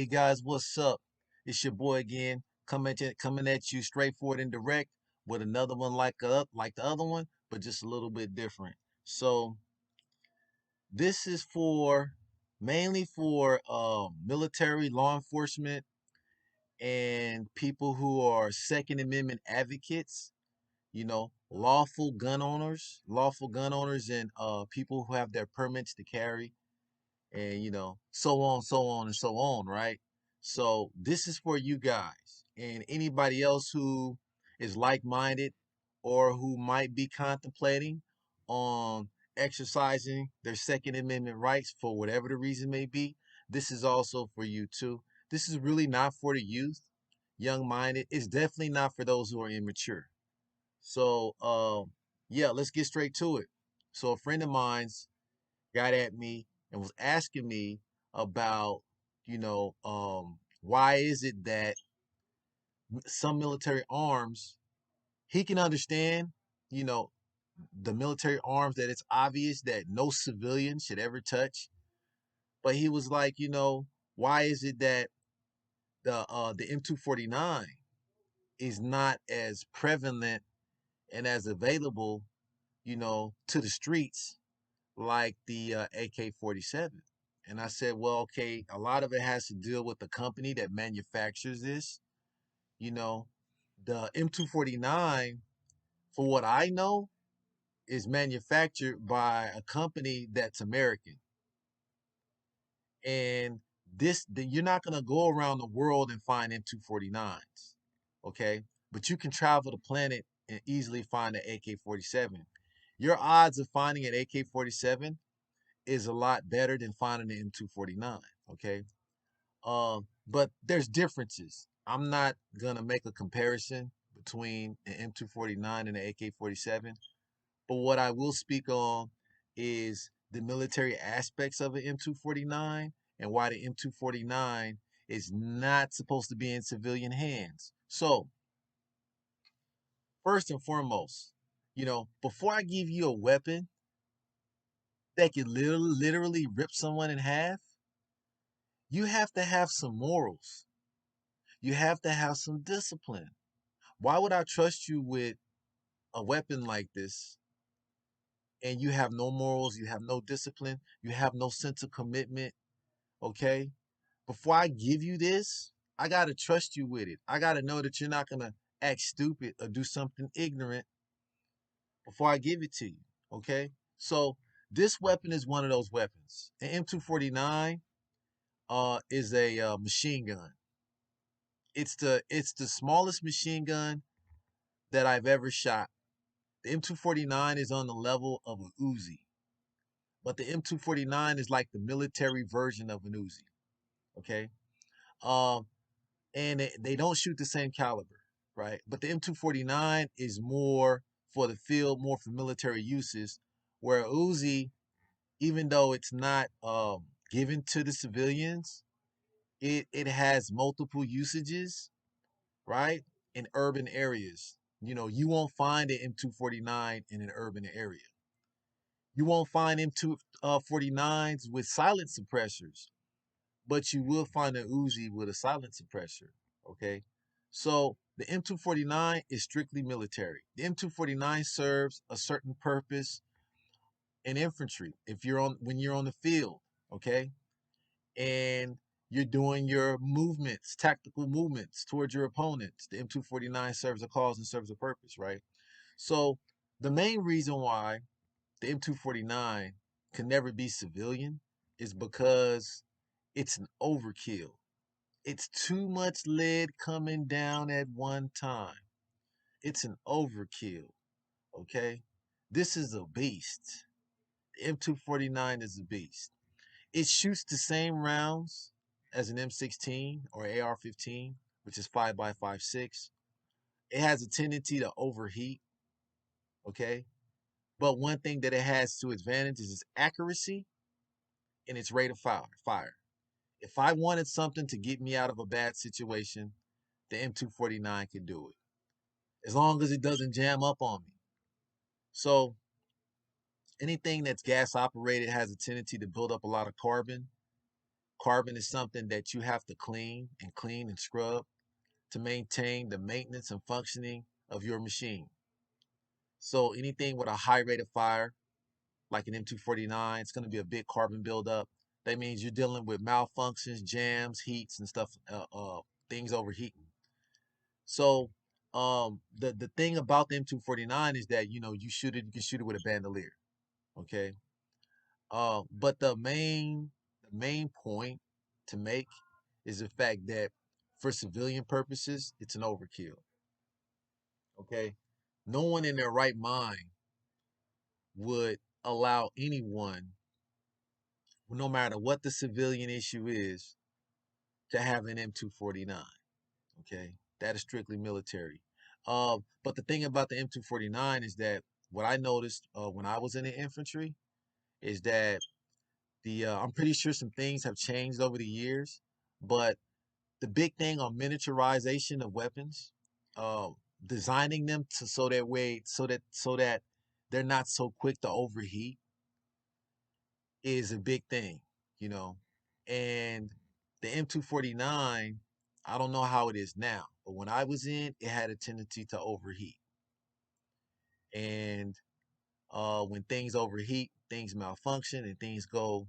Hey guys, what's up? It's your boy again, coming at you straightforward and direct with another one like the other one, but just a little bit different. So this is for mainly for military, law enforcement, and people who are Second Amendment advocates. Lawful gun owners, and people who have their permits to carry, and so on and so on, right? So this is for you guys and anybody else who is like-minded or who might be contemplating on exercising their Second Amendment rights for whatever the reason may be. This is also for you too. This is really not for the youth, young-minded. It's definitely not for those who are immature. So yeah, let's get straight to it. So a friend of mine's got at me and was asking me about, why is it that some military arms, he can understand, you know, the military arms, that it's obvious that no civilian should ever touch. But he was like, why is it that the M249 is not as prevalent and as available, to the streets like the AK-47? And I said, well, okay, a lot of it has to deal with the company that manufactures this. You know, the M249, for what I know, is manufactured by a company that's American. And you're not going to go around the world and find M249s, okay? But you can travel the planet and easily find an AK-47. Your odds of finding an AK-47 is a lot better than finding an M249, okay? But there's differences. I'm not gonna make a comparison between the M249 and the AK-47, but what I will speak on is the military aspects of an M249 and why the M249 is not supposed to be in civilian hands. So, first and foremost, before I give you a weapon that could literally rip someone in half, you have to have some morals. You have to have some discipline. Why would I trust you with a weapon like this and you have no morals, you have no discipline, you have no sense of commitment? Okay? Before I give you this, I got to trust you with it. I got to know that you're not going to act stupid or do something ignorant before I give it to you. Okay? So, this weapon is one of those weapons. An M249 is a machine gun. It's the smallest machine gun that I've ever shot. The M249 is on the level of an Uzi, but the M249 is like the military version of an Uzi. Okay, um, and they don't shoot the same caliber, right? But the M249 is more for the field, more for military uses, where Uzi, even though it's not given to the civilians, it has multiple usages, right? In urban areas. You won't find an M249 in an urban area. You won't find M249s with silent suppressors, but you will find an Uzi with a silent suppressor. Okay, so the M249 is strictly military. The M249 serves a certain purpose in infantry. If you're on when you're on the field, okay, and you're doing your movements, tactical movements towards your opponents, the M249 serves a cause and serves a purpose, right? So the main reason why the M249 can never be civilian is because it's an overkill. It's too much lead coming down at one time. It's an overkill, okay? This is a beast. The M249 is a beast. It shoots the same rounds as an M16 or AR-15, which is 5.56. It has a tendency to overheat, okay? But one thing that it has to advantage is its accuracy and its rate of fire. If I wanted something to get me out of a bad situation, the M249 can do it, as long as it doesn't jam up on me. So anything that's gas operated has a tendency to build up a lot of carbon. Carbon is something that you have to clean and scrub to maintain the maintenance and functioning of your machine. So anything with a high rate of fire, like an M249, it's going to be a big carbon buildup. That means you're dealing with malfunctions, jams, heats, and stuff, things overheating. So the thing about the M249 is that you can shoot it with a bandolier, okay. But the main point to make is the fact that for civilian purposes, it's an overkill. Okay, no one in their right mind would allow anyone, no matter what the civilian issue is, to have an M249. Okay, that is strictly military. But the thing about the M249 is that what I noticed when I was in the infantry is that the I'm pretty sure some things have changed over the years, but the big thing on miniaturization of weapons, uh, designing them to so that they're not so quick to overheat is a big thing, you know. And the M249, I don't know how it is now, but when I was in, it had a tendency to overheat. And when things overheat, things malfunction and things go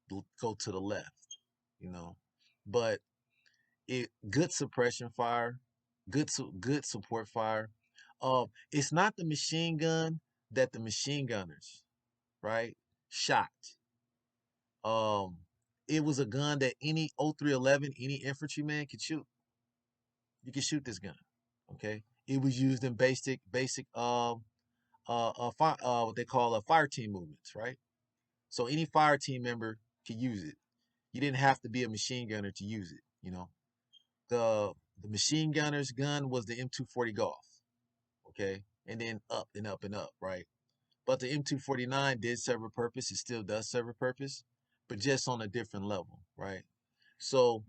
to the left, you know. But it good suppression fire, good support fire. It's not the machine gun that the machine gunners, right, shot. Um, it was a gun that any 0311, any infantryman could shoot. You can shoot this gun. Okay. It was used in basic what they call fire team movements, right? So any fire team member could use it. You didn't have to be a machine gunner to use it, you know. The the machine gunner's gun was the M240 Golf, okay? And then up and up and up, right? But the M249 did serve a purpose. It still does serve a purpose, but just on a different level, right? So,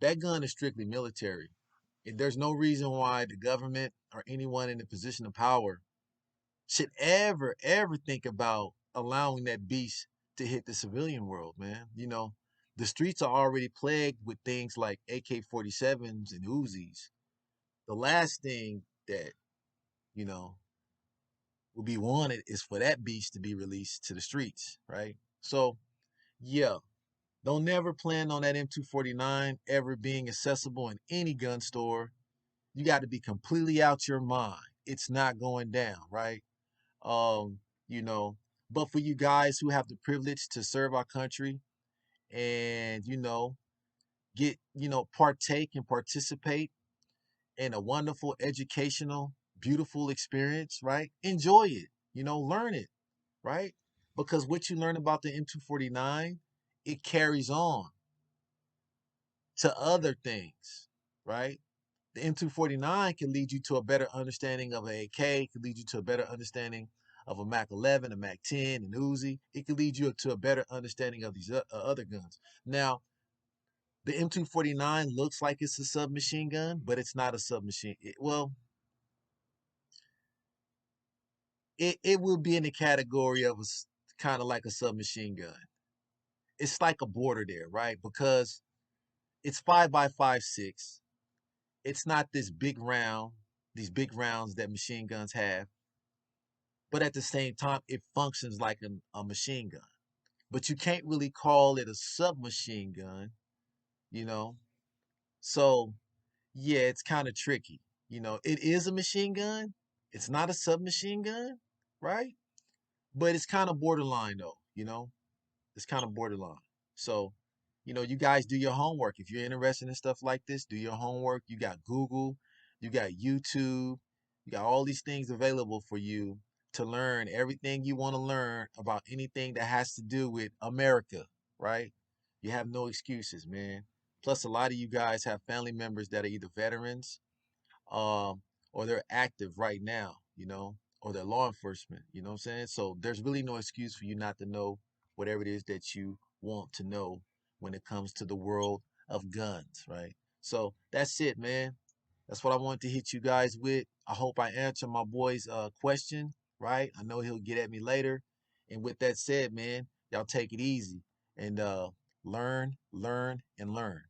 that gun is strictly military. And there's no reason why the government or anyone in a position of power should ever think about allowing that beast to hit the civilian world, man. The streets are already plagued with things like AK-47s and Uzis. The last thing that, you know, will be wanted is for that beast to be released to the streets, right? So, yeah, don't never plan on that M249 ever being accessible in any gun store. You got to be completely out your mind. It's not going down, right? Um, you know, but for you guys who have the privilege to serve our country and, partake and participate in a wonderful educational, beautiful experience, right? Enjoy it, learn it, right? Because what you learn about the M249, it carries on to other things, right? The M249 can lead you to a better understanding of an AK, can lead you to a better understanding of a Mac 11, a Mac 10, an Uzi. It can lead you to a better understanding of these other guns. Now, the M249 looks like it's a submachine gun, but it's not a submachine. It will be in the category of kind of like a submachine gun. It's like a border there, right? Because it's 5 by 5.6. It's not these big rounds that machine guns have, but at the same time, it functions like a machine gun. But you can't really call it a submachine gun, you know? So, yeah, it's kind of tricky. It is a machine gun. It's not a submachine gun, right? But it's kind of borderline though. It's kind of borderline. So, you guys do your homework. If you're interested in stuff like this, do your homework. You got Google, you got YouTube, you got all these things available for you to learn everything you want to learn about anything that has to do with America, right? You have no excuses, man. Plus, a lot of you guys have family members that are either veterans, um, or they're active right now, or they're law enforcement, you know what I'm saying? So there's really no excuse for you not to know whatever it is that you want to know when it comes to the world of guns, right? So that's it, man. That's what I wanted to hit you guys with. I hope I answered my boy's question, right? I know he'll get at me later. And with that said, man, y'all take it easy. And Learn, learn, and learn.